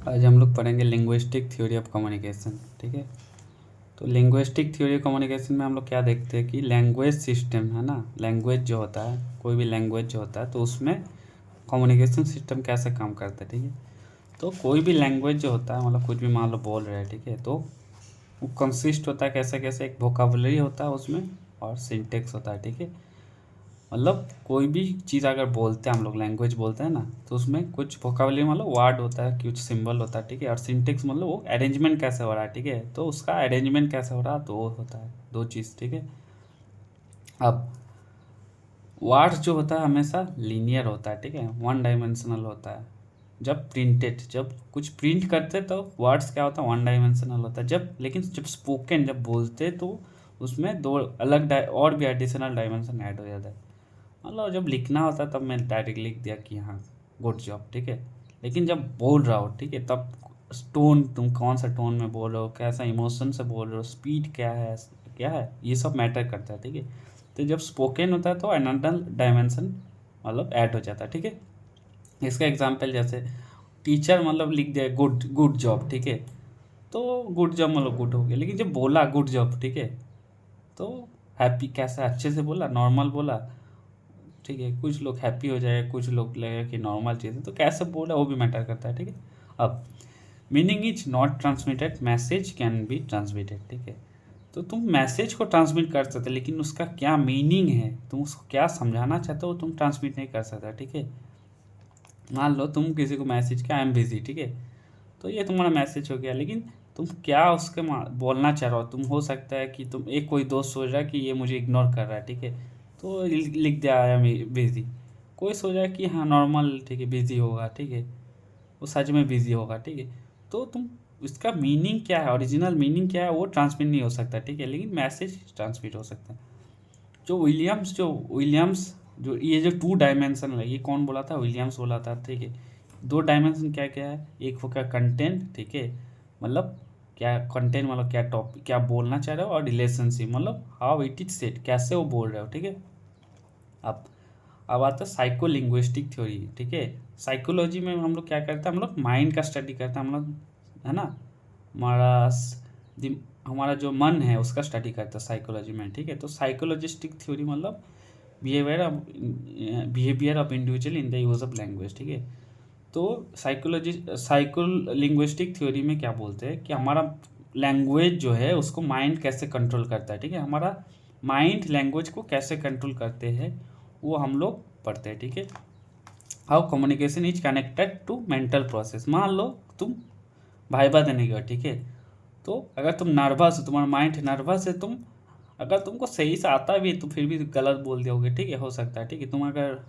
आज हम लोग पढ़ेंगे लिंग्विस्टिक थ्योरी ऑफ कम्युनिकेशन। ठीक है, तो लिंग्विस्टिक थ्योरी ऑफ कम्युनिकेशन में हम लोग क्या देखते हैं कि लैंग्वेज सिस्टम है ना, लैंग्वेज जो होता है, कोई भी लैंग्वेज जो होता है तो उसमें कम्युनिकेशन सिस्टम कैसे काम करता है। ठीक है, तो कोई भी लैंग्वेज जो होता है, मतलब कुछ भी मान लो बोल रहे हैं, ठीक है, तो वो कंसिस्ट होता है कैसे कैसे, एक वोकाबुलरी होता है उसमें और सिंटेक्स होता है। ठीक है, मतलब कोई भी चीज़ अगर बोलते हैं हम लोग, लैंग्वेज बोलते हैं ना, तो उसमें कुछ वोकाबुलरी मतलब वर्ड होता है, कुछ सिंबल होता है। ठीक है, और सिंटेक्स मतलब वो अरेंजमेंट कैसे हो रहा है। ठीक है, तो उसका अरेंजमेंट कैसे हो रहा है, तो वो होता है दो चीज़। ठीक है, अब वर्ड्स जो होता है हमेशा लीनियर होता है। ठीक है, वन डायमेंशनल होता है। जब प्रिंटेड, जब कुछ प्रिंट करते तो वर्ड्स क्या होता है, वन डायमेंशनल होता है। जब लेकिन जब स्पोकन, जब बोलते तो उसमें दो अलग और भी एडिशनल डायमेंशन ऐड हो जाता है। मतलब जब लिखना होता है तब मैं डायरेक्ट लिख दिया कि हाँ गुड जॉब। ठीक है, लेकिन जब बोल रहा हो, ठीक है, तब टोन, तुम कौन सा टोन में बोल रहे हो, कैसा इमोशन से बोल रहे हो, स्पीड क्या है, ये सब मैटर करता है। ठीक है, तो जब स्पोकन होता है तो अनदर डायमेंशन मतलब ऐड हो जाता है। ठीक है, इसका एग्जांपल जैसे टीचर मतलब लिख दिया गुड गुड जॉब। ठीक है, तो गुड जॉब मतलब गुड हो गया, लेकिन जब बोला गुड जॉब, ठीक है, तो हैप्पी कैसा, अच्छे से बोला, नॉर्मल बोला। ठीक है, कुछ लोग हैप्पी हो जाएगा, कुछ लोग लगेगा कि नॉर्मल चीज़ है, तो कैसे बोला वो भी मैटर करता है। ठीक है, अब meaning is not transmitted, message can be transmitted. ठीक है, तो तुम मैसेज को ट्रांसमिट कर सकते, लेकिन उसका क्या मीनिंग है, तुम उसको क्या समझाना चाहते हो, तुम ट्रांसमिट नहीं कर सकते। ठीक है, मान लो तुम किसी को मैसेज किया आई एम बिजी, ठीक है, तो ये तुम्हारा मैसेज हो गया, लेकिन तुम क्या उसके बोलना चाह रहे हो, तुम हो सकता है कि तुम एक कोई दोस्त सोच रहा है कि ये मुझे इग्नोर कर रहा है। ठीक है, तो लिख दिया आई एम बिजी। कोई सोच रहा है कि हाँ नॉर्मल, ठीक है, बिजी होगा। ठीक है, वो सच में बिजी होगा। ठीक है, तो तुम इसका मीनिंग क्या है, ओरिजिनल मीनिंग क्या है, वो ट्रांसमिट नहीं हो सकता। ठीक है, लेकिन मैसेज ट्रांसमिट हो सकता है। जो विलियम्स जो ये जो टू डायमेंशन है, ये कौन बोला था, विलियम्स बोला था। ठीक है, दो डायमेंशन क्या क्या है, एक हो गया कंटेंट, ठीक है, मतलब क्या कंटेंट, मतलब क्या टॉपिक, क्या बोलना चाह रहे हो, और रिलेशनशिप मतलब हाउ इट इज सेट, कैसे वो बोल रहे हो। ठीक है, अब अब आता है साइको लिंग्विस्टिक थ्योरी। ठीक है, साइकोलॉजी में हम लोग क्या करते हैं, हम लोग माइंड का स्टडी करते हैं हम लोग, है ना, हमारा हमारा जो मन है उसका स्टडी करता है साइकोलॉजी में। ठीक है, तो साइकोलॉजिस्टिक थ्योरी मतलब behaviour of individual in the use of language. ठीक है, तो साइको लिंग्विस्टिक थ्योरी में क्या बोलते हैं कि हमारा लैंग्वेज जो है उसको माइंड कैसे कंट्रोल करता है। ठीक है, हमारा माइंड लैंग्वेज को कैसे कंट्रोल करते हैं वो हम लोग पढ़ते हैं। ठीक है, how communication is connected to mental process. मान लो तुम भाइबा देने गए, ठीक है, तो अगर तुम नर्वस हो, तुम्हारा माइंड नर्वस है, तुम अगर तुमको सही से आता भी तो फिर भी गलत बोल दोगे। ठीक है, हो सकता है। ठीक है, तुम अगर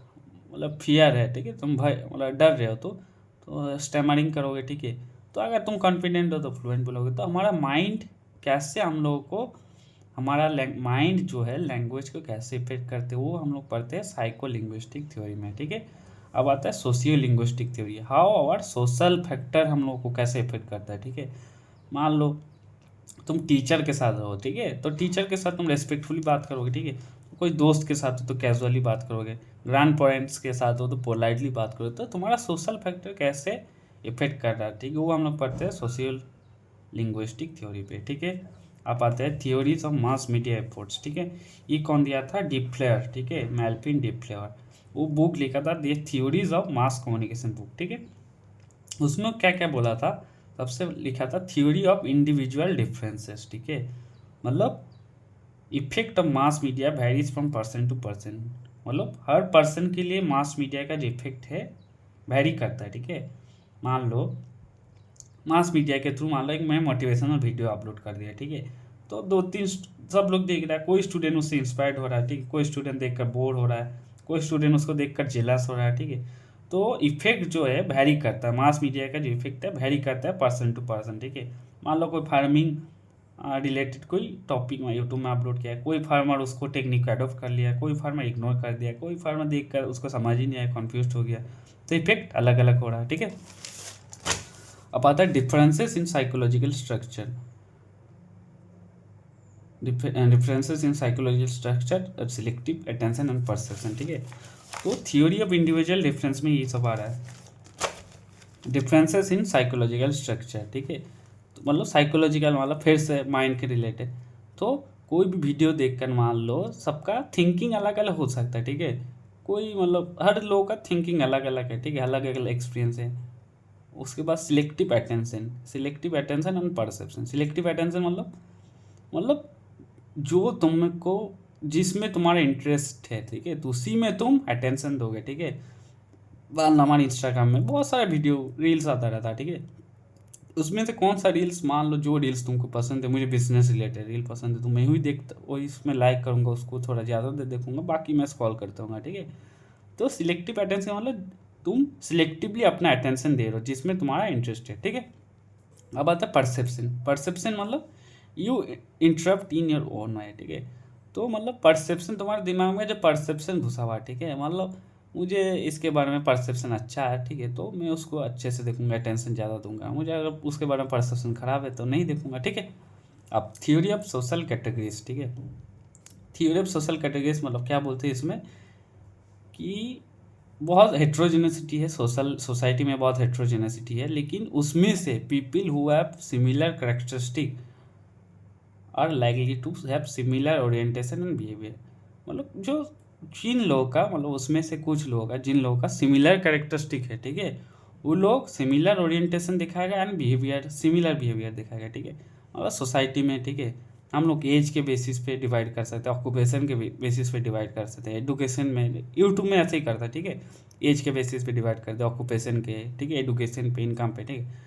मतलब फियर है, ठीक है, तुम भय मतलब डर रहे हो तो स्टैमरिंग करोगे। ठीक है, तो अगर तुम कॉन्फिडेंट हो तो फ्लुएंट बोलोगे। तो हमारा माइंड कैसे हम लोगों को, हमारा माइंड जो है लैंग्वेज को कैसे इफेक्ट करते हैं वो हम लोग पढ़ते हैं साइको लिंग्विस्टिक थ्योरी में। ठीक है, अब आता है sociolinguistic theory, how our social factor हम लोग को कैसे इफेक्ट करता है। ठीक है, मान लो तुम टीचर के साथ रहो, ठीक है, तो टीचर के साथ तुम रेस्पेक्टफुली बात करोगे। ठीक है, कोई दोस्त के साथ हो तो कैजुअली बात करोगे, ग्रैंड पेरेंट्स के साथ हो तो पोलाइटली बात करोगे। तो तुम्हारा सोशल फैक्टर कैसे इफेक्ट कर रहा है, ठीक है, वो हम लोग पढ़ते हैं सोशियल लिंग्विस्टिक थ्योरी पे। ठीक है, आप आते हैं theories of mass media efforts. ठीक है, ये कौन दिया था, डिप्लेयर। ठीक है, मेल्विन डिप्लेयर, वो बुक लिखा था the theories of mass communication book. ठीक है, उसमें क्या क्या बोला था, सबसे लिखा था थ्योरी ऑफ इंडिविजुअल डिफरेंसेस। ठीक है, मतलब effect of mass media varies from person to person, मतलब हर पर्सन के लिए मास मीडिया का जो इफेक्ट है वेरी करता है। ठीक है, मान लो मास मीडिया के थ्रू मान लो एक मैं मोटिवेशनल वीडियो अपलोड कर दिया, ठीक है, तो दो तीन सब लोग देख रहा है, कोई स्टूडेंट उससे इंस्पायर्ड हो रहा है, ठीक है, कोई स्टूडेंट देखकर बोर हो रहा है, कोई स्टूडेंट उसको देखकर जेलस हो रहा है। ठीक है, तो इफेक्ट जो है वैरी करता है, मास मीडिया का जो इफेक्ट है वैरी करता है पर्सन टू पर्सन। ठीक है, मान लो कोई फार्मिंग रिलेटेड कोई टॉपिक में यूट्यूब में अपलोड किया है, कोई फार्मर उसको टेक्निक अडोप्ट कर लिया, कोई फार्मर इग्नोर कर दिया, कोई फार्मर देखकर उसको समझ ही नहीं आया, कन्फ्यूज हो गया, तो इफेक्ट अलग अलग हो रहा है। ठीक है, अब आता है differences in psychological structure, differences in psychological structure, selective attention and perception. ठीक है, तो थ्योरी ऑफ इंडिविजुअल डिफरेंस में ये सब आ रहा है। डिफरेंसेस इन साइकोलॉजिकल स्ट्रक्चर, ठीक है। तो मतलब साइकोलॉजिकल मतलब फिर से माइंड के रिलेटेड। तो कोई भी वीडियो देखकर मान लो सबका थिंकिंग अलग अलग हो सकता है, ठीक है। कोई मतलब हर लोगों का थिंकिंग अलग अलग है, ठीक है, अलग अलग एक्सपीरियंस है। उसके बाद selective attention and perception. Selective attention मतलब जो तुमको जिसमें तुम्हारा इंटरेस्ट है, ठीक है, तो उसी में तुम अटेंशन दोगे, ठीक है। हमारे इंस्टाग्राम में बहुत सारे वीडियो रील्स आता रहता है, ठीक है। उसमें से कौन सा रील्स, मान लो जो रील्स तुमको पसंद है, मुझे बिजनेस रिलेटेड रील पसंद है तो मैं वही देखता, वही इसमें लाइक करूँगा, उसको थोड़ा ज़्यादा देखूंगा, बाकी मैं स्क्रॉल करता हूँ, ठीक है। तो सिलेक्टिव अटेंशन मतलब तुम सिलेक्टिवली अपना अटेंशन दे रहे हो जिसमें तुम्हारा इंटरेस्ट है, ठीक है। अब आता है परसेप्शन। परसेप्शन मतलब you interrupt in your own way, ठीक है। तो मतलब परसेप्शन, तुम्हारे दिमाग में जो परसेप्शन घुसा हुआ है, ठीक है, मतलब मुझे इसके बारे में परसेप्शन अच्छा है, ठीक है, तो मैं उसको अच्छे से देखूंगा, अटेंशन ज़्यादा दूंगा। मुझे अगर उसके बारे में परसेप्शन खराब है तो नहीं देखूंगा, ठीक है। अब थ्योरी ऑफ सोशल कैटेगरीज, ठीक है। थ्योरी ऑफ सोशल कैटेगरीज मतलब क्या बोलते हैं इसमें कि बहुत हेट्रोजेनेसिटी है, सोसाइटी में बहुत हेट्रोजेनेसिटी है, लेकिन उसमें से people who have similar characteristic are likely to have similar orientation and behaviour. मतलब जो जिन लोगों का मतलब उसमें से कुछ लोगों का, जिन लोगों का सिमिलर करेक्टरिस्टिक है, ठीक है, वो लोग सिमिलर ओरिएंटेशन दिखाएगा एंड बिहेवियर सिमिलर बिहेवियर दिखाएगा, ठीक है। और सोसाइटी में, ठीक है, हम लोग एज के बेसिस पे डिवाइड कर सकते हैं, ऑक्यूपेशन के बेसिस पे डिवाइड कर सकते हैं। एडुकेशन में यूट्यूब में ऐसे ही करता है, ठीक है। एज के बेसिस पे डिवाइड करते हैं, ऑक्यूपेशन के, ठीक है, एडुकेशन पे, इनकम पे, ठीक है।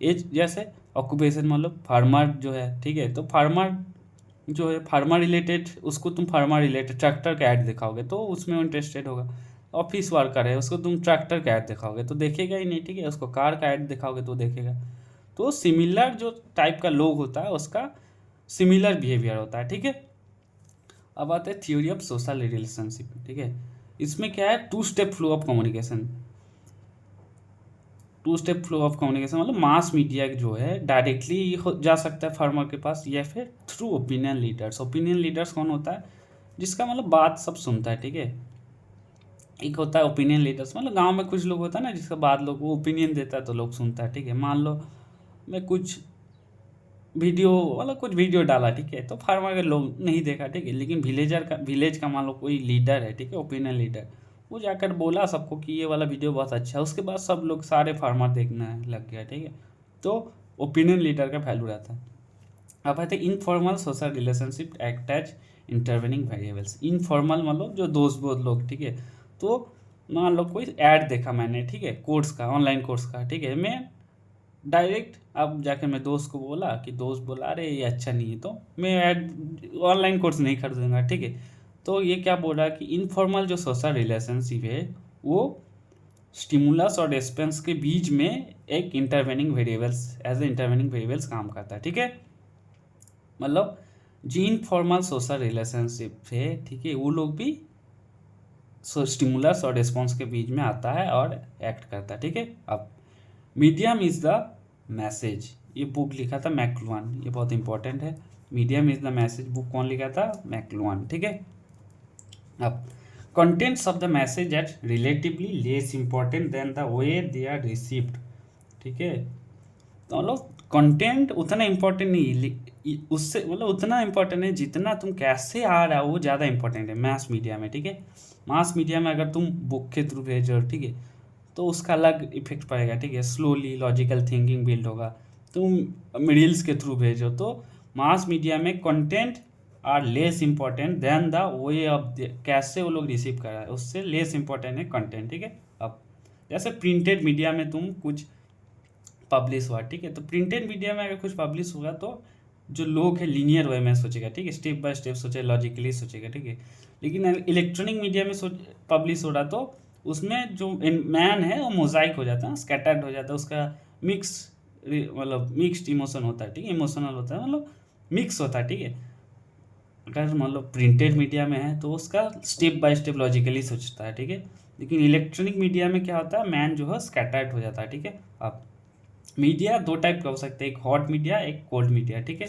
एज जैसे ऑक्यूपेशन मतलब फार्मर जो है, ठीक है, तो फार्मर जो है, फार्मर रिलेटेड, उसको तुम फार्मर रिलेटेड ट्रैक्टर का ऐड दिखाओगे तो उसमें इंटरेस्टेड होगा। ऑफिस वर्कर है, उसको तुम ट्रैक्टर का ऐड दिखाओगे तो देखेगा ही नहीं, ठीक है। उसको कार का ऐड दिखाओगे तो देखेगा। तो सिमिलर जो टाइप का लोग होता है उसका सिमिलर बिहेवियर होता है, ठीक है। अब आते हैं थ्योरी ऑफ सोशल रिलेशनशिप, ठीक है। इसमें क्या है, two step flow of communication. Two step flow of communication मतलब मास मीडिया जो है डायरेक्टली जा सकता है फार्मर के पास, या फिर through opinion leaders. Opinion leaders कौन होता है, जिसका मतलब बात सब सुनता है, ठीक है। एक होता है ओपिनियन लीडर्स मतलब गांव में कुछ लोग होता है ना, जिसका बात लोग वो ओपिनियन देता है तो लोग सुनता है, ठीक है। मान लो मैं कुछ वीडियो मतलब कुछ वीडियो डाला, ठीक है, तो फार्मर के लोग नहीं देखा, ठीक है, लेकिन विलेज का मान लो कोई लीडर है, ठीक है, ओपिनियन लीडर, वो जाकर बोला सबको कि ये वाला वीडियो बहुत अच्छा है, उसके बाद सब लोग सारे फार्मर देखने लग गया, ठीक है। तो ओपिनियन लीडर का वैल्यू रहता है। अब आते हैं informal social relationship act as intervening variables. Informal मतलब जो दोस्त बहुत लोग, ठीक है, तो मान लो कोई ऐड देखा मैंने, ठीक है, कोर्स का, ऑनलाइन कोर्स का, ठीक है, मैं डायरेक्ट अब जाके मैं दोस्त को बोला कि दोस्त बोला अरे ये अच्छा नहीं है, तो मैं ऐड ऑनलाइन कोर्स नहीं खरीदूंगा, ठीक है। तो ये क्या बोल रहा है कि इनफॉर्मल जो सोशल रिलेशनशिप है वो स्टिमुलस और रेस्पॉन्स के बीच में एक intervening variables as a intervening variables काम करता है, ठीक है। मतलब जो इनफॉर्मल सोशल रिलेशनशिप है, ठीक है, वो लोग भी स्टिमुलस और रिस्पॉन्स के बीच में आता है और एक्ट करता है, ठीक है। अब मीडियम इज द मैसेज, ये बुक लिखा था मैक्लुहान, ये बहुत इंपॉर्टेंट है। Medium is the message book कौन लिखा था, मैक्लुहान, ठीक है। अब contents of the message are relatively less important than the way they are received, ठीक है। तो मतलब कंटेंट उतना इम्पोर्टेंट नहीं उससे मतलब उतना इम्पोर्टेंट है जितना तुम कैसे आ रहा हो वो ज़्यादा इंपॉर्टेंट है मास मीडिया में, ठीक है। मास मीडिया में अगर तुम बुक के थ्रू भेजो, ठीक है, तो उसका अलग इफेक्ट पड़ेगा, ठीक है, स्लोली लॉजिकल थिंकिंग बिल्ड होगा। तुम रील्स के थ्रू भेजो तो मास मीडिया में content are less important than the way of कैसे वो लोग रिसीव कर रहा है, उससे लेस इंपॉर्टेंट है कंटेंट, ठीक है। अब जैसे प्रिंटेड मीडिया में तुम कुछ पब्लिश हुआ, ठीक है, तो प्रिंटेड मीडिया में अगर कुछ पब्लिश होगा तो जो लोग है लीनियर वे में सोचेगा, ठीक है, स्टेप बाय स्टेप सोचे, लॉजिकली सोचेगा, ठीक है। लेकिन इलेक्ट्रॉनिक मीडिया में पब्लिश हो रहा तो उसमें जो मैन है वो मोजाइक हो जाता है, स्कैटर्ड हो जाता है, उसका मिक्स मतलब मिक्स्ड इमोशन होता है, ठीक है, इमोशनल होता है, मतलब मिक्स होता है, ठीक है। अगर मतलब प्रिंटेड मीडिया में है तो उसका स्टेप बाय स्टेप लॉजिकली सोचता है, ठीक है। लेकिन इलेक्ट्रॉनिक मीडिया में क्या होता है, मैन जो है स्कैटर्ड हो जाता है, ठीक है। अब मीडिया दो टाइप का हो सकता है, एक हॉट मीडिया, एक कोल्ड मीडिया, ठीक है।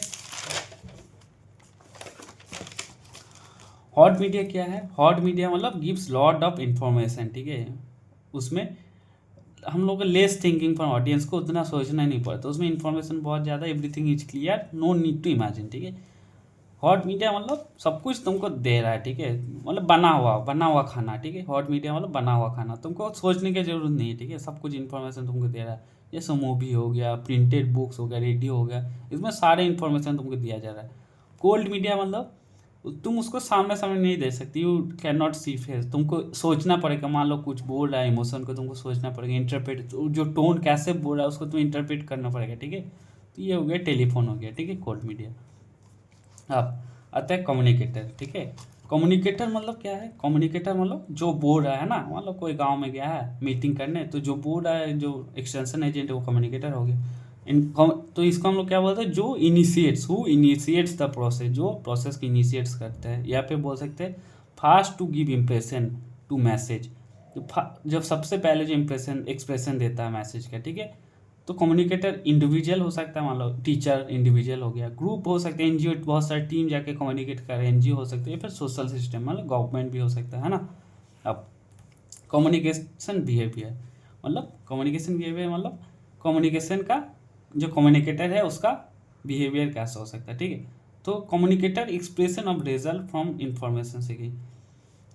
हॉट मीडिया क्या है, हॉट मीडिया मतलब गिव्स लॉट ऑफ इंफॉर्मेशन, ठीक है, उसमें हम लोग को लेस थिंकिंग फॉर ऑडियंस को उतना सोचना ही नहीं पड़ता, उसमें इन्फॉर्मेशन बहुत ज़्यादा, everything is clear, no need to imagine, ठीक है। हॉट मीडिया मतलब सब कुछ तुमको दे रहा है, ठीक है, मतलब बना हुआ खाना, ठीक है। हॉट मीडिया मतलब बना हुआ खाना, तुमको सोचने की जरूरत नहीं है, ठीक है, सब कुछ इन्फॉर्मेशन तुमको दे रहा है। जैसे मूवी हो गया, प्रिंटेड बुक्स हो गया, रेडियो हो गया, इसमें सारे इन्फॉर्मेशन तुमको दिया जा रहा है। कोल्ड मीडिया मतलब तुम उसको सामने सामने नहीं दे सकती, you can not see face, तुमको सोचना पड़ेगा। मान लो कुछ बोल रहा है इमोशन को, तुमको सोचना पड़ेगा, इंटरप्रेट, जो टोन कैसे बोल रहा है उसको तुम्हें इंटरप्रेट करना पड़ेगा, ठीक है। तो ये हो गया टेलीफोन हो गया, ठीक है, कोल्ड मीडिया। अब आता है कम्युनिकेटर, ठीक है। कम्युनिकेटर मतलब क्या है? कम्युनिकेटर मतलब जो बोल रहा है ना, मतलब कोई गांव में गया है मीटिंग करने, तो जो बोल रहा है, जो एक्सटेंशन एजेंट है, वो कम्युनिकेटर हो गया। तो इसको हम लोग क्या बोलते हैं? जो initiates, who initiates the process, जो प्रोसेस की इनिशिएट्स करते हैं। यहाँ पे बोल सकते हैं fast to give impression to message, जब सबसे पहले जो इम्प्रेशन एक्सप्रेशन देता है मैसेज का, ठीक है। तो कम्युनिकेटर इंडिविजुअल हो सकता है, मान लो टीचर इंडिविजुअल हो गया, ग्रुप हो सकते हैं, एनजीओ, बहुत सारी टीम जाके कम्युनिकेट कर रहे हैं, एनजीओ हो सकते हैं, फिर सोशल सिस्टम मतलब गवर्नमेंट भी हो सकता है ना। अब कम्युनिकेशन बिहेवियर मतलब कम्युनिकेशन का, जो कम्युनिकेटर है उसका बिहेवियर कैसा हो सकता है, ठीक है। तो communicator expression of result from information से की,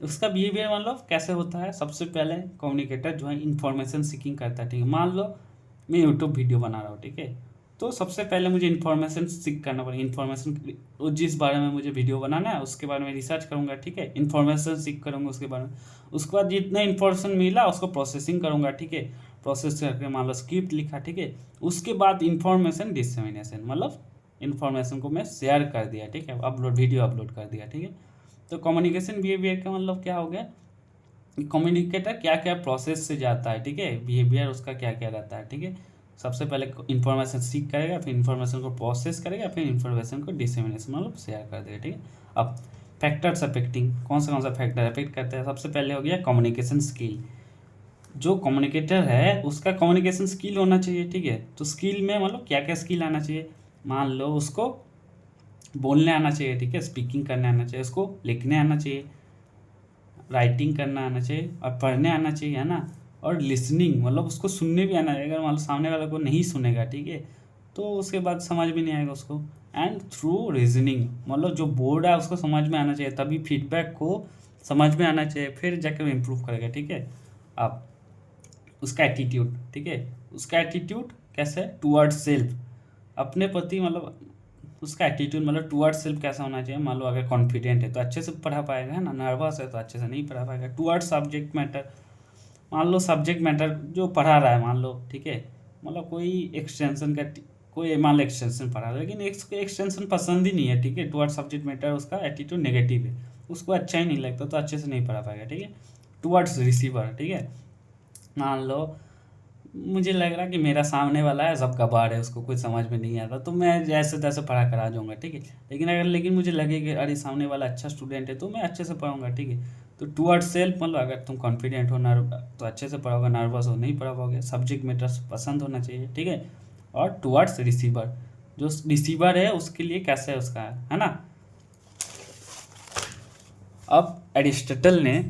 उसका बिहेवियर मतलब कैसे होता है? सबसे पहले कम्युनिकेटर जो है इंफॉर्मेशन सीकिंग करता है, ठीक है। मान लो मैं यूट्यूब वीडियो बना रहा हूँ, ठीक है, तो सबसे पहले मुझे इन्फॉर्मेशन सीख करना पड़ेगा, इन्फॉर्मेशन जिस बारे में मुझे वीडियो बनाना है उसके बारे में रिसर्च करूँगा, ठीक है, इन्फॉर्मेशन सीख करूँगा उसके बारे में। उसके बाद जितना इन्फॉर्मेशन मिला उसको प्रोसेसिंग करूँगा, ठीक है, प्रोसेस करके मान लो स्क्रिप्ट लिखा, ठीक है। उसके बाद इन्फॉर्मेशन डिसेमिनेशन मतलब इन्फॉर्मेशन को मैं शेयर कर दिया, ठीक है, वीडियो अपलोड कर दिया, ठीक है। तो कम्युनिकेशन बिहेवियर का मतलब क्या हो गया? कम्युनिकेटर क्या क्या प्रोसेस से जाता है, ठीक है, बिहेवियर उसका क्या क्या रहता है, ठीक है। सबसे पहले इन्फॉर्मेशन सीख करेगा, फिर इन्फॉर्मेशन को प्रोसेस करेगा, फिर इन्फॉर्मेशन को डिसेमिनेशन मतलब शेयर कर देगा, ठीक है। अब फैक्टर्स अफेक्टिंग, कौन सा फैक्टर अफेक्ट करता है? सबसे पहले हो गया कम्युनिकेशन स्किल, जो कम्युनिकेटर है उसका कम्युनिकेशन स्किल होना चाहिए, ठीक है। तो स्किल में मतलब क्या क्या स्किल आना चाहिए? मान लो उसको बोलने आना चाहिए, ठीक है, स्पीकिंग करने आना चाहिए, उसको लिखने आना चाहिए, राइटिंग करना आना चाहिए, और पढ़ने आना चाहिए, है ना। और लिसनिंग मतलब उसको सुनने भी आना चाहिए, अगर मान लो सामने वाला को नहीं सुनेगा, ठीक है, तो उसके बाद समझ भी नहीं आएगा उसको। एंड थ्रू रीजनिंग मतलब जो बोल रहा है उसको समझ में आना चाहिए, तभी फीडबैक को समझ में आना चाहिए, फिर जाकर वो इम्प्रूव करेगा, ठीक है। अब उसका एटीट्यूड, ठीक है, उसका एटीट्यूड कैसे? टूवर्ड सेल्फ, अपने प्रति मतलब उसका एटीट्यूड मतलब टूवर्ड सेल्फ कैसा होना चाहिए? मान लो अगर कॉन्फिडेंट है तो अच्छे से पढ़ा पाएगा, है ना, नर्वस है तो अच्छे से नहीं पढ़ा पाएगा। टूवर्ड सब्जेक्ट मैटर, मान लो सब्जेक्ट मैटर जो पढ़ा रहा है, मान लो, ठीक है, मतलब कोई एक्सटेंशन का, कोई मान लो एक्सटेंशन पढ़ा रहा है लेकिन एक्सटेंशन पसंद ही नहीं है, ठीक है, टूवर्ड सब्जेक्ट मैटर उसका एटीट्यूड नेगेटिव है, उसको अच्छा ही नहीं लगता, तो अच्छे से नहीं पढ़ा पाएगा, ठीक है। टूवर्ड्स रिसीवर, ठीक है, मान लो मुझे लग रहा है कि मेरा सामने वाला है सब गवार है, उसको कुछ समझ में नहीं आता, तो मैं जैसे तैसे पढ़ा कर आ जाऊँगा, ठीक है। लेकिन मुझे लगे कि अरे सामने वाला अच्छा स्टूडेंट है तो मैं अच्छे से पढ़ूंगा, ठीक है। तो टूवर्ड सेल्फ मतलब अगर तुम कॉन्फिडेंट हो, तो अच्छे से पढ़ोगे, नर्वस हो नहीं पढ़ा पाओगे, सब्जेक्ट मैटर पसंद होना चाहिए, ठीक है। और टूवर्ड्स रिसीवर, जो रिसीवर है उसके लिए कैसा है उसका, है ना। अब एरिस्टटल ने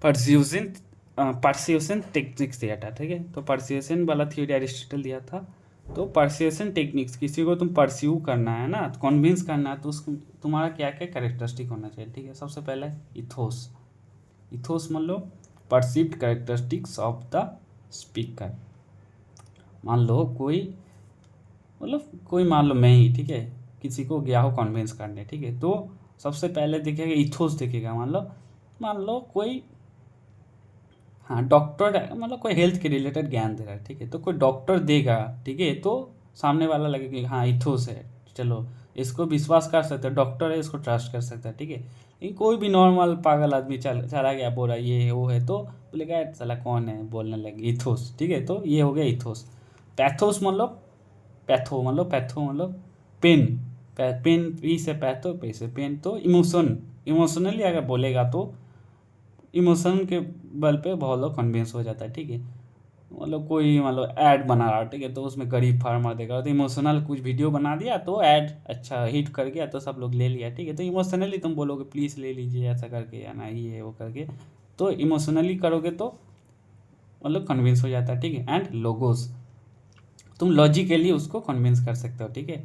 परस्यूजन परस्यूएशन टेक्निक्स दिया था, ठीक है। तो परस्यूएशन वाला थ्योरी एरिस्टटल दिया था। तो परस्यूएशन टेक्निक्स, किसी को तुम परस्यू करना है ना, कन्विंस करना है, तो उसको तुम्हारा क्या क्या कैरेक्टरिस्टिक होना चाहिए, ठीक है। सबसे पहले इथोस, इथोस मान लो perceived characteristics of the speaker. मान लो कोई मान लो मैं ही, ठीक है, किसी को गया हो कन्विंस करने, ठीक है, तो सबसे पहले देखेगा इथोस देखेगा, मान लो कोई, हाँ डॉक्टर मतलब कोई हेल्थ के रिलेटेड ज्ञान दे रहा है, ठीक है, तो कोई डॉक्टर देगा, ठीक है, तो सामने वाला लगेगा कि हाँ इथोस है, चलो इसको विश्वास कर सकते हैं, डॉक्टर है इसको ट्रस्ट कर सकता है, ठीक है। लेकिन कोई भी नॉर्मल पागल आदमी चला गया बोल रहा है ये वो है, तो बोलेगा चला कौन है, बोलने लगे इथोस, ठीक है। तो ये हो गया इथोस। पैथोस मतलब पैथो मतलब पेन, पेन, पी से पैथो, पे से पेन, तो इमोशनली अगर बोलेगा तो इमोशन के बल पे बहुत लोग कन्विंस हो जाता है, ठीक है। मतलब कोई मान लो ऐड बना रहा है, ठीक है, तो उसमें गरीब फार्मर देखा तो इमोशनल कुछ वीडियो बना दिया, तो ऐड अच्छा हिट कर गया, तो सब लोग ले लिया, ठीक है। तो इमोशनली तुम बोलोगे प्लीज़ ले लीजिए ऐसा करके, या ना ये वो करके, तो इमोशनली करोगे तो मतलब कन्विंस हो जाता है, ठीक है। एंड लोगोस, तुम लॉजिकली उसको कन्विंस कर सकते हो, ठीक है।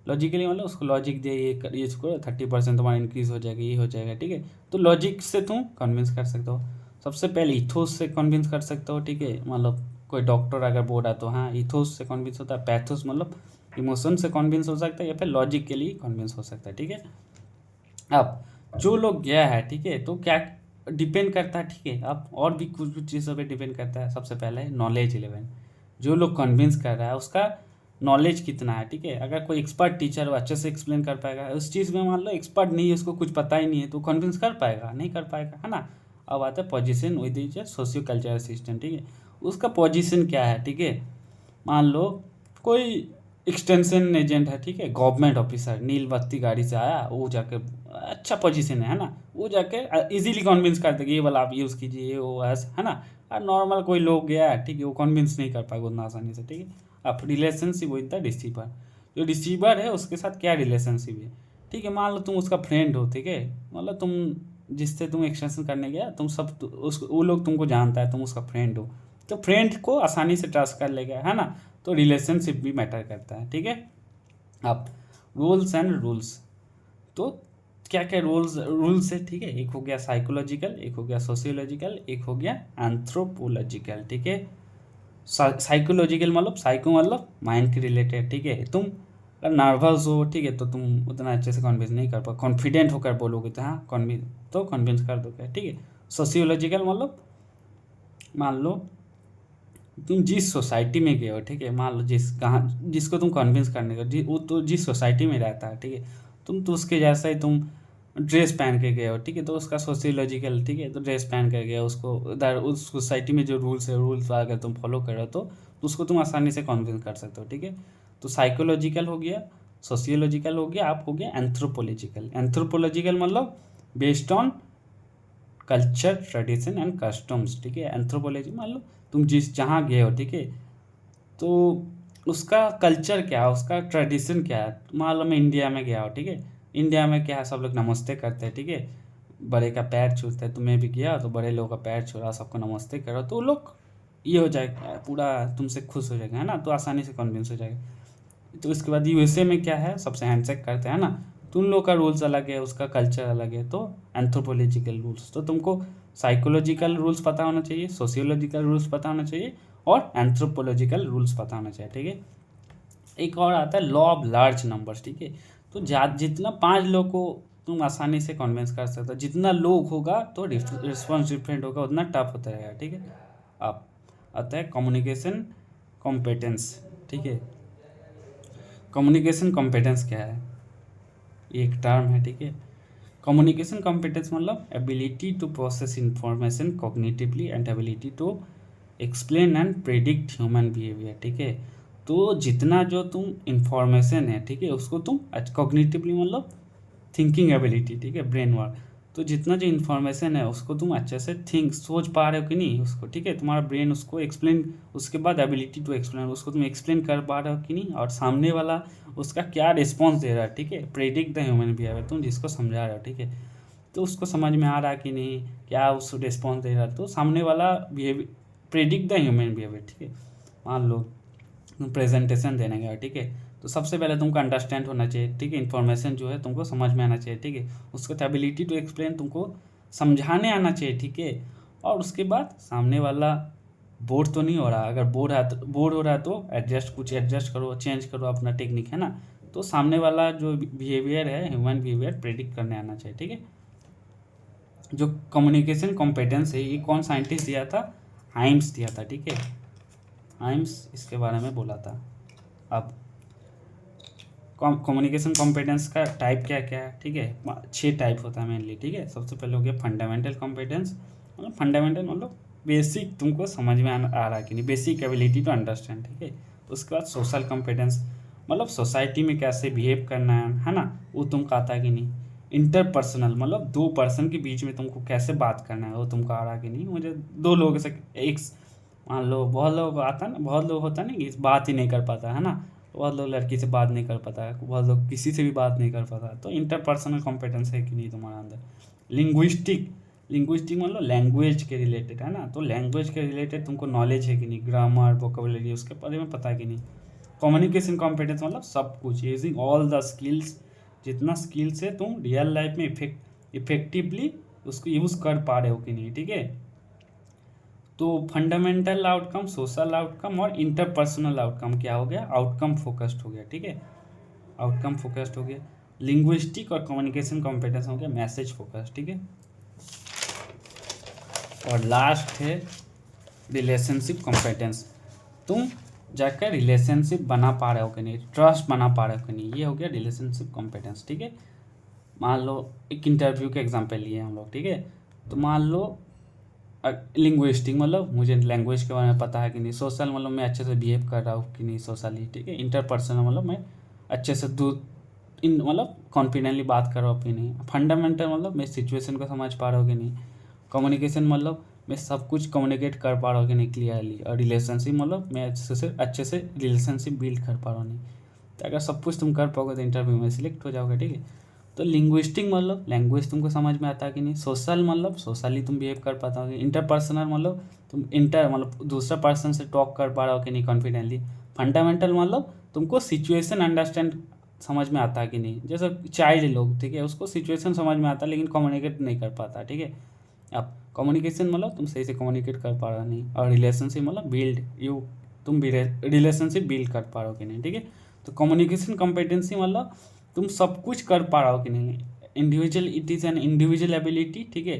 लॉजिकली मतलब उसको लॉजिक दे, ये इसको 30% तुम्हारा इंक्रीज हो जाएगा, ये हो जाएगा, ठीक है। तो लॉजिक से तुम कन्विंस कर सकते हो। सबसे पहले इथोस से कन्विंस कर सकते हो, ठीक है। मतलब कोई डॉक्टर अगर बोल रहा है तो हाँ इथोस से कन्विंस होता है। पैथोस मतलब इमोशन से कन्विंस हो सकता है, या फिर लॉजिक के लिए कन्विंस हो सकता है, ठीक है। अब जो लोग गया है, ठीक है, तो क्या डिपेंड करता है, ठीक है। अब और भी कुछ कुछ चीज़ों पे डिपेंड करता है। सबसे पहले नॉलेज लेवल, जो लोग कन्विंस कर रहा है उसका नॉलेज कितना है, ठीक है। अगर कोई एक्सपर्ट टीचर वो अच्छे से एक्सप्लेन कर पाएगा उस चीज़ में, मान लो एक्सपर्ट नहीं है, उसको कुछ पता ही नहीं है, तो कन्विंस कर पाएगा, नहीं कर पाएगा, है ना। अब आता है position with is socio cultural system, ठीक है। उसका पोजीशन क्या है, ठीक है। मान लो कोई एक्सटेंशन एजेंट है, ठीक है, गवर्नमेंट ऑफिसर, नील बत्ती गाड़ी से आया, वो जाके अच्छा पोजीशन है ना, वो जाके इजीली कन्विंस कर देगा, ये वाला आप यूज़ कीजिए, ये वो ऐसा, है ना। और नॉर्मल कोई लोग गया है, ठीक है, वो कन्विंस नहीं कर पाएगा उतना आसानी से, ठीक है। अब रिलेशनशिप विद द रिसीवर, जो रिसीवर है उसके साथ क्या रिलेशनशिप है, ठीक है। मान लो तुम उसका फ्रेंड हो, ठीक है, मतलब तुम जिससे तुम एक्सटेंशन करने गया, तुम सब उस वो लोग तुमको जानता है, तुम उसका फ्रेंड हो, तो फ्रेंड को आसानी से ट्रस्ट कर लेगा, है ना। तो रिलेशनशिप भी मैटर करता है, ठीक है। अब रूल्स एंड रूल्स, तो क्या क्या रूल्स है, ठीक है। एक हो गया साइकोलॉजिकल, एक हो गया सोशियोलॉजिकल, एक हो गया एंथ्रोपोलॉजिकल, ठीक है। साइकोलॉजिकल मतलब साइको मतलब माइंड के रिलेटेड, ठीक है। तुम अगर नर्वस हो, ठीक है, तो तुम उतना अच्छे से कन्विंस नहीं कर पाओ, कॉन्फिडेंट होकर बोलोगे तो हाँ कन्विंस कर दोगे, ठीक है। सोशियोलॉजिकल मतलब मान लो तुम जिस सोसाइटी में गए हो, ठीक है, मान लो जिसको तुम कन्विंस करने का वो तो जिस सोसाइटी में रहता है, ठीक है, तुम तो उसके जैसा ही तुम ड्रेस पहन के गए हो, ठीक है, तो उसका सोशियोलॉजिकल, ठीक है, तो ड्रेस पहन के गए उसको उधर उस सोसाइटी में जो रूल्स है, रूल्स अगर तुम फॉलो कर रहे हो तो उसको तुम आसानी से कन्विंस कर सकते हो, ठीक है। तो साइकोलॉजिकल हो गया, सोशियोलॉजिकल हो गया, आप हो गया एंथ्रोपोलॉजिकल। एंथ्रोपोलॉजिकल मतलब based on culture tradition and customs, ठीक है। एंथ्रोपोलॉजी मतलब तुम जिस जहाँ गए हो, ठीक है, तो उसका कल्चर क्या है, उसका ट्रेडिशन क्या है। मान लो मैं इंडिया में गया हो, ठीक है, इंडिया में क्या है, सब लोग नमस्ते करते हैं, ठीक है, बड़े का पैर छूते हैं, तो मैं भी गया तो बड़े लोगों का पैर छू रहा, सबको नमस्ते करो, तो वो लोग ये हो जाएगा, पूरा तुमसे खुश हो जाएगा, है ना, तो आसानी से कन्विंस हो जाएगा। तो इसके बाद यूएसए में क्या है, सबसे हैंडशेक करते हैं ना, तो उन लोग का रूल्स अलग है, उसका कल्चर अलग है। तो एंथ्रोपोलॉजिकल रूल्स, तो तुमको साइकोलॉजिकल रूल्स पता होना चाहिए, सोशियोलॉजिकल रूल्स पता होना चाहिए, और एंथ्रोपोलॉजिकल रूल्स पता होना चाहिए, ठीक है। एक और आता है लॉ ऑफ लार्ज नंबर्स, ठीक है। तो जितना 5 लोग को तुम आसानी से कन्विंस कर सकते हो, जितना लोग होगा तो रिस्पॉन्स डिफरेंट होगा, उतना टफ होता रहेगा, ठीक है। अब आता है कम्युनिकेशन कॉम्पिटेंस, ठीक है। कम्युनिकेशन कॉम्पिटेंस क्या है, एक टर्म है, ठीक है। कम्युनिकेशन कॉम्पिटेंस मतलब ability to process information cognitively and ability to explain and predict human behaviour, ठीक है। तो जितना जो तुम इंफॉर्मेशन है, ठीक है, उसको तुम कॉग्निटिवली मतलब थिंकिंग एबिलिटी, ठीक है, ब्रेन वर्क, तो जितना जो इन्फॉर्मेशन है उसको तुम अच्छे से सोच पा रहे हो कि नहीं उसको, ठीक है, तुम्हारा ब्रेन उसको एक्सप्लेन, उसके बाद एबिलिटी टू एक्सप्लेन, उसको तुम एक्सप्लेन कर पा रहे हो कि नहीं, और सामने वाला उसका क्या रिस्पॉन्स दे रहा है, ठीक है, प्रेडिक्ट द ह्यूमन बिहेवियर, तुम जिसको समझा रहे हो, ठीक है, तो उसको समझ में आ रहा है कि नहीं, क्या उस रिस्पॉन्स दे रहा है, तो सामने वाला behaviour predict the human behaviour, ठीक है। मान लो तुम प्रेजेंटेशन देने गए, ठीक है, तो सबसे पहले तुमको अंडरस्टैंड होना चाहिए, ठीक है, इन्फॉर्मेशन जो है तुमको समझ में आना चाहिए, ठीक है, उसका एबिलिटी टू एक्सप्लेन तुमको समझाने आना चाहिए, ठीक है। और उसके बाद सामने वाला बोर तो नहीं हो रहा, अगर बोर हो रहा है तो कुछ एडजस्ट करो, चेंज करो अपना टेक्निक, है ना। तो सामने वाला जो बिहेवियर है, ह्यूमन बिहेवियर प्रेडिक्ट करने आना चाहिए, ठीक है। जो कम्युनिकेशन कॉम्पिटेंस है, ये कौन साइंटिस्ट दिया था, हाइम्स दिया था, ठीक है, हाइम्स इसके बारे में बोला था। अब कम्युनिकेशन कॉम्पिटेंस का टाइप क्या क्या है, ठीक है, 6 टाइप होता है मेनली, ठीक है। सबसे पहले हो गया फंडामेंटल कॉम्पिटेंस, मतलब फंडामेंटल मतलब बेसिक तुमको समझ में आ रहा है कि नहीं, बेसिक एबिलिटी टू अंडरस्टैंड, ठीक है। उसके बाद सोशल कॉम्पिटेंस मतलब सोसाइटी में कैसे बिहेव करना है ना, वो तुमको आता है कि नहीं। इंटरपर्सनल मतलब 2 पर्सन के बीच में तुमको कैसे बात करना है, वो तुमको आ रहा है कि नहीं। मुझे 2 लोगों से एक, मान लो बहुत लोग आता है ना, बहुत लोग होता है ना कि बात ही नहीं कर पाता, है ना, बहुत लोग लड़की से बात नहीं कर पाता है, बहुत लोग किसी से भी बात नहीं कर पाता, तो इंटरपर्सनल कॉम्पिटेंस है कि नहीं तुम्हारे अंदर। लिंग्विस्टिक लिंग्विस्टिक मतलब लैंग्वेज के रिलेटेड है ना, तो लैंग्वेज के रिलेटेड तुमको नॉलेज है कि नहीं, ग्रामर वोकेबुलरी उसके बारे में पता है कि नहीं। कम्युनिकेशन कॉम्पिटेंस मतलब सब कुछ, यूजिंग ऑल द स्किल्स, जितना स्किल्स है तुम रियल लाइफ में इफेक्टिवली उसको यूज़ कर पा रहे हो कि नहीं, ठीक है। तो फंडामेंटल आउटकम, सोशल आउटकम और इंटरपर्सनल आउटकम क्या हो गया, आउटकम फोकस्ड हो गया, ठीक है, आउटकम फोकस्ड हो गया। लिंग्विस्टिक और कम्युनिकेशन कॉम्पिटेंस हो गया मैसेज फोकस्ड, ठीक है। और लास्ट है रिलेशनशिप कॉम्पिटेंस, तुम जाकर रिलेशनशिप बना पा रहे हो कि नहीं, ट्रस्ट बना पा रहे हो कि नहीं, ये हो गया रिलेशनशिप कॉम्पिटेंस, ठीक है। मान लो एक इंटरव्यू के एग्जांपल लिए हम लोग, ठीक है। तो मान लो लिंग्विस्टिक मतलब मुझे लैंग्वेज के बारे में पता है कि नहीं, सोशल मतलब मैं अच्छे से बिहेव कर रहा हूँ कि नहीं सोशली, ठीक है। इंटरपर्सनल मतलब मैं अच्छे से मतलब कॉन्फिडेंटली बात कर रहा हूँ कि नहीं। फंडामेंटल मतलब मैं सिचुएशन को समझ पा रहा हूँ कि नहीं। कम्युनिकेशन मतलब मैं सब कुछ कम्युनिकेट कर पा रहा हूँ कि नहीं क्लियरली। और रिलेशनशिप मतलब मैं अच्छे से रिलेशनशिप बिल्ड कर पा रहा हूँ नहीं। तो अगर सब कुछ तुम कर पाओगे तो इंटरव्यू में सिलेक्ट हो जाओगे, ठीक है। तो लिंग्विस्टिक मतलब लैंग्वेज तुमको समझ में आता है कि नहीं। सोशल मतलब सोशली तुम बिहेव कर पाता हो। इंटरपर्सनल मतलब तुम मतलब दूसरा पर्सन से टॉक कर पा रहे हो कि नहीं कॉन्फिडेंटली। फंडामेंटल मतलब तुमको सिचुएशन अंडरस्टैंड समझ में आता है कि नहीं। जैसे चाइल्ड लोग, ठीक है, उसको सिचुएशन समझ में आता है लेकिन कम्युनिकेट नहीं कर पाता, ठीक है। अब कम्युनिकेशन मतलब तुम सही से कम्युनिकेट कर पा रहे नहीं। और रिलेशनशिप मतलब तुम भी रिलेशनशिप बिल्ड कर पा रहे हो कि नहीं, ठीक है। तो कम्युनिकेशन कॉम्पिटेंसी मतलब तुम सब कुछ कर पा रहे हो कि नहीं। Individual, it is an individual ability, ठीक है,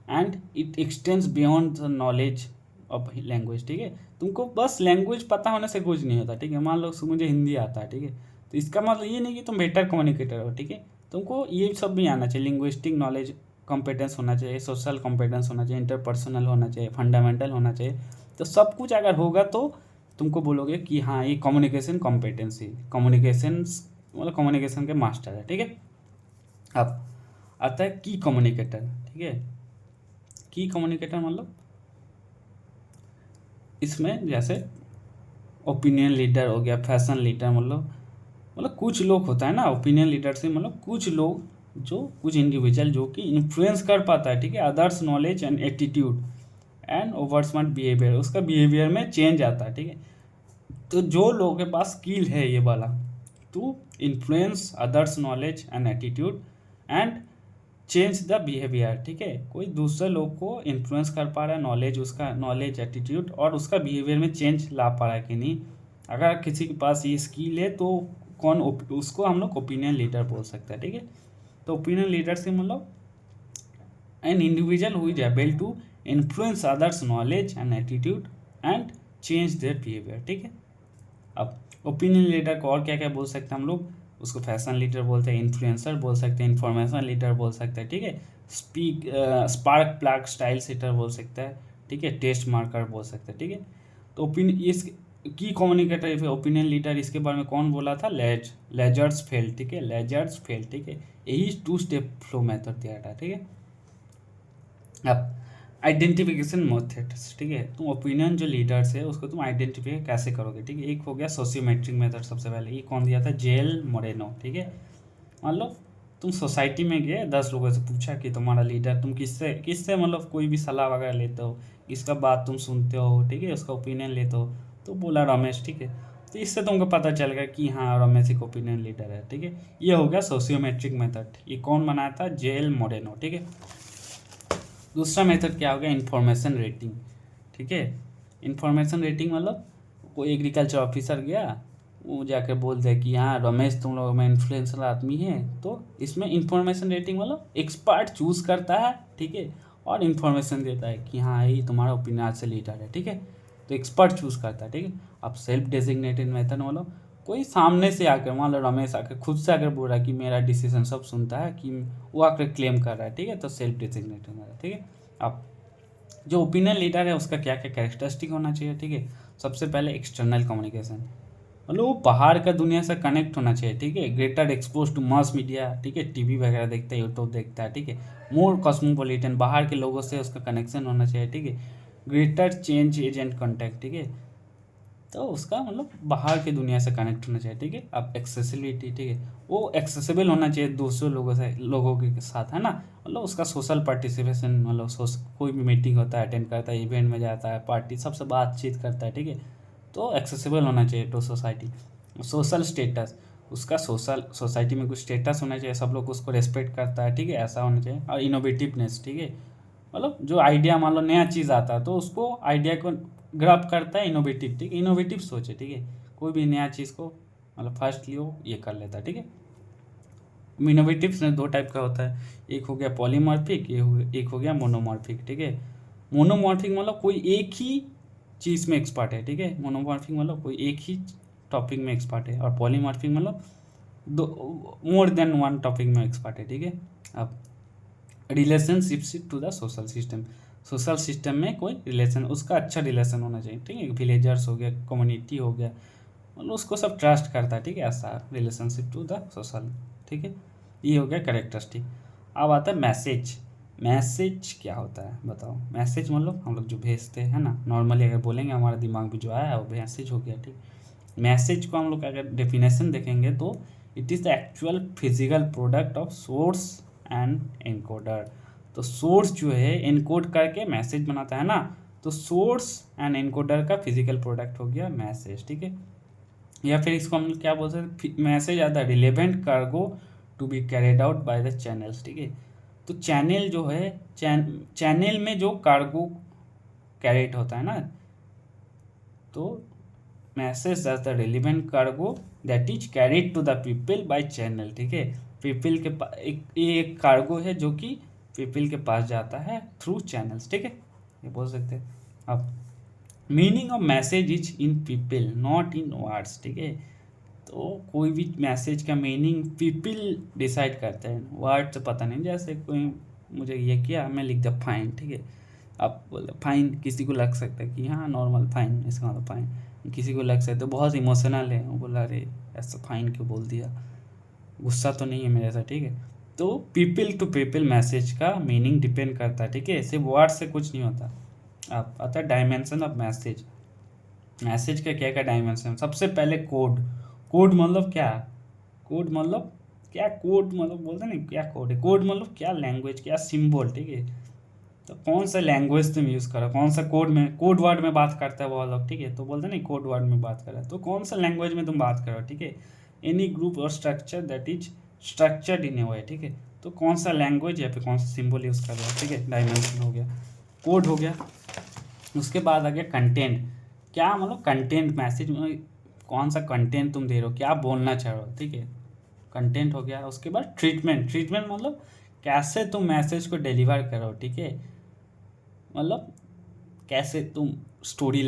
and it extends beyond the knowledge of language, ठीक है। तुमको बस लैंग्वेज पता होने से कुछ नहीं होता, ठीक है। मान लो मुझे हिंदी आता है, ठीक है, तो इसका मतलब ये नहीं कि तुम बेटर कम्युनिकेटर हो, ठीक है। तुमको ये सब भी आना चाहिए, लिंग्विस्टिक नॉलेज कॉम्पिटेंस होना चाहिए, सोशल कॉम्पिटेंस होना चाहिए, इंटरपर्सनल होना चाहिए, फंडामेंटल होना चाहिए। तो सब कुछ अगर होगा तो तुमको बोलोगे कि हाँ ये कम्युनिकेशन कॉम्पिटेंसी, कम्युनिकेशन मतलब कम्युनिकेशन के मास्टर है, ठीक है। अब आता है की कम्युनिकेटर, ठीक है। की कम्युनिकेटर मतलब इसमें जैसे ओपिनियन लीडर हो गया, फैशन लीडर, मतलब कुछ लोग होता है ना ओपिनियन लीडर से, मतलब कुछ लोग जो कुछ इंडिविजुअल जो कि इन्फ्लुएंस कर पाता है, ठीक है, others knowledge and attitude and over smart behaviour, उसका बिहेवियर में चेंज आता है, ठीक है। तो जो लोगों के पास स्किल है ये वाला, to influence others knowledge and attitude and change the behaviour, ठीक है, कोई दूसरे लोग को इन्फ्लुएंस कर पा रहा है, नॉलेज, उसका नॉलेज एटीट्यूड और उसका बिहेवियर में चेंज ला पा रहा है कि नहीं। अगर किसी के पास ये स्किल है तो उसको हम लोग ओपिनियन लीडर बोल सकते हैं, ठीक है। तो ओपिनियन लीडर से मतलब an individual who is able to influence others knowledge and attitude and change their behaviour, ठीक है। अब ओपिनियन लीडर को और क्या क्या बोल सकते हैं हम लोग, उसको फैशन लीडर बोलते हैं, इन्फ्लुएंसर बोल सकते हैं, इन्फॉर्मेशन लीडर बोल सकते हैं, ठीक है। स्पार्क प्लग स्टाइल सेटर बोल सकता है, ठीक है, टेस्ट मार्कर बोल सकते हैं, ठीक है। तो इस की कम्युनिकेटर ओपिनियन लीडर, इसके बारे में कौन बोला था, लेजर्स फेल्ड, ठीक है, लेजर्स फेल्ड, ठीक है। यही 2 स्टेप फ्लो मेथड दिया था, ठीक है। अब आइडेंटिफिकेशन मेथड्स, ठीक है, तुम ओपिनियन जो लीडर्स है उसको तुम आइडेंटिफाई कैसे करोगे, ठीक है। एक हो गया सोशियोमेट्रिक मेथड, सबसे पहले ये कौन दिया था, जेल मोरेनो, ठीक है। मान लो तुम सोसाइटी में गए, 10 लोगों से पूछा कि तुम्हारा लीडर, तुम किससे किससे मतलब कोई भी सलाह वगैरह लेते हो, इसका बात तुम सुनते हो, ठीक है, उसका ओपिनियन लेते हो, तो बोला रमेश, ठीक है। तो इससे तुमको पता चलेगा कि हाँ रमेश एक ओपिनियन लीडर है, ठीक है। ये हो गया सोशियोमेट्रिक मेथड, ये कौन बनाया था, जेल मोरेनो, ठीक है। दूसरा मेथड क्या हो गया, इन्फॉर्मेशन रेटिंग, ठीक है। इन्फॉर्मेशन रेटिंग मतलब कोई एग्रीकल्चर ऑफिसर गया, वो जाकर बोल दिया कि हाँ रमेश तुम लोगों में इन्फ्लुएंसर आदमी है, तो इसमें इन्फॉर्मेशन रेटिंग मतलब एक्सपर्ट चूज़ करता है, ठीक है, और इन्फॉर्मेशन देता है कि हाँ ये तुम्हारा ओपिनियन आज से लीडर है, ठीक है। तो एक्सपर्ट चूज़ करता है, ठीक है। अब सेल्फ डेजिग्नेटेड मेथड मतलब कोई सामने से आकर, मान लो रमेश आकर खुद से आकर बोल रहा है कि मेरा डिसीजन सब सुनता है, कि वो आकर क्लेम कर रहा है, ठीक है, तो सेल्फ डेजिग्नेटेड है, ठीक है। अब जो ओपिनियन लीडर है उसका क्या क्या कैरेक्टरिस्टिक होना चाहिए, ठीक है। सबसे पहले एक्सटर्नल कम्युनिकेशन, मतलब वो बाहर का दुनिया से कनेक्ट होना चाहिए, ठीक है। Greater expose to mass media, ठीक है, टीवी वगैरह देखता है, यूट्यूब देखता है, ठीक है। मोर कॉस्मोपॉलिटन, बाहर के लोगों से उसका कनेक्शन होना चाहिए, ठीक है। ग्रेटर चेंज एजेंट कॉन्टैक्ट, ठीक है। तो उसका मतलब बाहर की दुनिया से कनेक्ट होना चाहिए, ठीक है। अब एक्सेसिबिलिटी, ठीक है, वो एक्सेसिबल होना चाहिए दूसरे लोगों के साथ, है ना। मतलब उसका सोशल पार्टिसिपेशन, मतलब कोई भी मीटिंग होता है अटेंड करता है, इवेंट में जाता है, पार्टी सबसे बातचीत करता है, ठीक है। तो एक्सेसिबल होना चाहिए टू सोसाइटी। सोशल स्टेटस, उसका सोसाइटी में कुछ स्टेटस होना चाहिए, सब लोग उसको रेस्पेक्ट करता है, ठीक है, ऐसा होना चाहिए। और इनोवेटिवनेस, ठीक है, मतलब जो आइडिया मान लो नया चीज़ आता है तो उसको आइडिया को ग्रैब करता है, इनोवेटिव, ठीक है, इनोवेटिव सोचे, ठीक है। कोई भी नया चीज़ को मतलब फर्स्ट लियो ये कर लेता है, ठीक है। इनोवेटिव में दो टाइप का होता है, एक हो गया पॉलीमॉर्फिक, एक हो गया मोनोमॉर्फिक, ठीक है। मोनोमॉर्फिक मतलब कोई एक ही चीज़ में एक्सपर्ट है, ठीक है। मोनोमॉर्फिक मतलब कोई एक ही टॉपिक में एक्सपर्ट है, और पॉलीमॉर्फिक मतलब दो मोर देन वन टॉपिक में एक्सपर्ट है, ठीक है। अब relationship to the social system, social system में कोई रिलेशन, उसका अच्छा रिलेशन होना चाहिए, ठीक है। विलेजर्स हो गया, कम्युनिटी हो गया, मतलब उसको सब ट्रस्ट करता है, ठीक है, ऐसा रिलेशनशिप टू द सोशल, ठीक है। ये हो गया कैरेक्टरिस्टिक। अब आता है मैसेज। मैसेज क्या होता है बताओ। मैसेज मतलब हम लोग जो भेजते हैं ना, नॉर्मली अगर बोलेंगे हमारे दिमाग में जो आया है वो मैसेज हो गया, ठीक। मैसेज को हम लोग अगर डेफिनेशन देखेंगे तो it is the actual physical product of source and encoder. तो सोर्स जो है एनकोड करके मैसेज बनाता है ना, तो सोर्स एंड एनकोडर का फिजिकल प्रोडक्ट हो गया मैसेज, ठीक है। या फिर इसको हम लोग क्या बोल सकते हैं, message are the relevant cargo to be carried out by the channels, ठीक है। तो चैनल जो है, चैनल में जो कार्गो कैरिड होता है ना, तो message as the relevant cargo that is carried to the people by channel, ठीक है। पीपल के पास एक कार्गो है जो कि पीपल के पास जाता है थ्रू चैनल्स, ठीक है, ये बोल सकते हैं। अब meaning of message is in people not in words, ठीक है। तो कोई भी मैसेज का मीनिंग पीपल डिसाइड करते हैं, वर्ड से पता नहीं। जैसे कोई मुझे ये किया, मैं लिख दिया फाइन, ठीक है। आप बोले फाइन, किसी को लग सकता है कि हाँ नॉर्मल फाइन, इसका मतलब फाइन। किसी को लग सकता है बहुत इमोशनल है, वो बोला अरे ऐसा फाइन क्यों बोल दिया, गुस्सा तो नहीं है मेरे साथ, ठीक है। तो पीपल टू पीपल मैसेज का मीनिंग डिपेंड करता है, ठीक है, सिर्फ वर्ड से कुछ नहीं होता। अब आता है डायमेंशन ऑफ मैसेज। मैसेज का क्या क्या डायमेंशन, सबसे पहले कोड। कोड मतलब क्या, कोड मतलब क्या, कोड मतलब बोलते हैं ना क्या कोड है, कोड मतलब क्या लैंग्वेज, क्या सिंबल, ठीक है। तो कौन सा लैंग्वेज तुम यूज़ करो, कौन सा कोड में, कोड वर्ड में बात करता है वो लोग, ठीक है। तो बोलते हैं ना कोड वर्ड में बात कर रहा है, तो कौन सा लैंग्वेज में तुम बात करो, ठीक है। एनी ग्रुप और structure that is structured in a way, ठीक है। तो कौन सा लैंग्वेज या फिर कौन सा सिंबल यूज़ कर रहा है, ठीक है। डायमेंशन हो गया, कोड हो गया। उसके बाद आ गया कंटेंट। क्या मतलब कंटेंट, मैसेज में कौन सा कंटेंट तुम दे रहे हो, क्या बोलना चाह रहे हो, ठीक है, कंटेंट हो गया। उसके बाद ट्रीटमेंट, ट्रीटमेंट मतलब कैसे तुम मैसेज को डिलीवर करो, ठीक है। मतलब कैसे तुम स्टोरी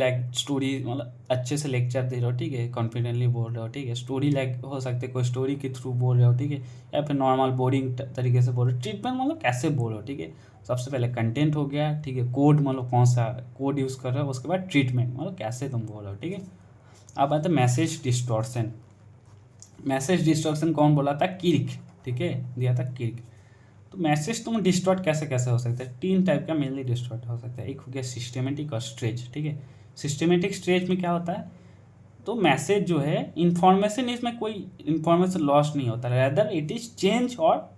मतलब अच्छे से लेक्चर दे रहे हो, ठीक है, कॉन्फिडेंटली बोल रहे हो, ठीक है। स्टोरी लाइक हो सकते कोई स्टोरी के थ्रू बोल रहे हो, ठीक है, या फिर नॉर्मल बोरिंग तरीके से बोल रहे हो। ट्रीटमेंट मतलब कैसे बोलो, ठीक है। सबसे पहले कंटेंट हो गया, ठीक है। कोड मतलब कौन सा कोड यूज़ कर रहे हो, उसके बाद ट्रीटमेंट मतलब कैसे तुम बोल रहे हो, ठीक है। अब आता है मैसेज डिस्टॉर्शन। मैसेज डिस्टॉर्शन कौन बोला था, किर्क, ठीक है, दिया था किर्क। तो मैसेज तुम डिस्टॉर्ट कैसे कैसे हो सकता है, तीन टाइप का मेनली डिस्टॉर्ट हो सकता है। एक हो गया सिस्टेमेटिक और स्ट्रेच, ठीक है। सिस्टेमेटिक स्ट्रेच में क्या होता है, तो मैसेज जो है इंफॉर्मेशन, इसमें कोई इंफॉर्मेशन लॉस नहीं होता, रैदर इट इज चेंज और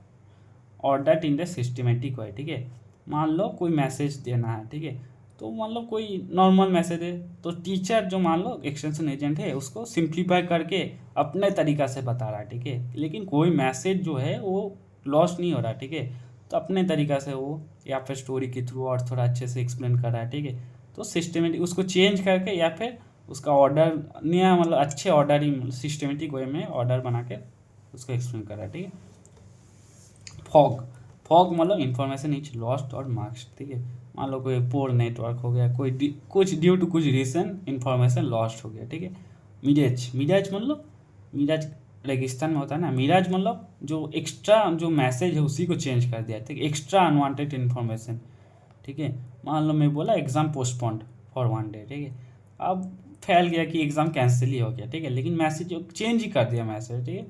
order in the systematic way, ठीक है। मान लो कोई मैसेज देना है, ठीक है, तो मान लो कोई नॉर्मल मैसेज है, तो टीचर जो मान लो एक्सटेंशन एजेंट है उसको सिंप्लीफाई करके अपने तरीक़ा से बता रहा है, ठीक है। लेकिन कोई मैसेज जो है वो लॉस नहीं हो रहा, ठीक है, तो अपने तरीक़ा से वो या फिर स्टोरी के थ्रू और थोड़ा अच्छे से एक्सप्लेन कर रहा है, ठीक है। तो सिस्टमेटिक उसको चेंज करके या फिर उसका ऑर्डर नया मतलब अच्छे ऑर्डर ही सिस्टमेटिक वे में ऑर्डर बना के उसको एक्सप्लेन कर रहा है, ठीक है। फॉग, फॉग मतलब इंफॉर्मेशन इज लॉस्ट और मार्क्स, ठीक है। मान लो कोई पोर नेटवर्क हो गया, कोई कुछ ड्यू टू कुछ रीज़न इंफॉर्मेशन लॉस्ट हो गया, ठीक है। मिराज, मिराज मतलब मिराज रेगिस्तान में होता है ना, मिराज मतलब जो एक्स्ट्रा जो मैसेज है उसी को चेंज कर दिया, ठीक है, एक्स्ट्रा अनवांटेड इन्फॉर्मेशन, ठीक है। मान लो मैं बोला एग्ज़ाम पोस्टपोन्ड फॉर 1 डे, ठीक है। अब फैल गया कि एग्ज़ाम कैंसिल ही हो गया, ठीक है, लेकिन मैसेज चेंज ही कर दिया मैसेज, ठीक है।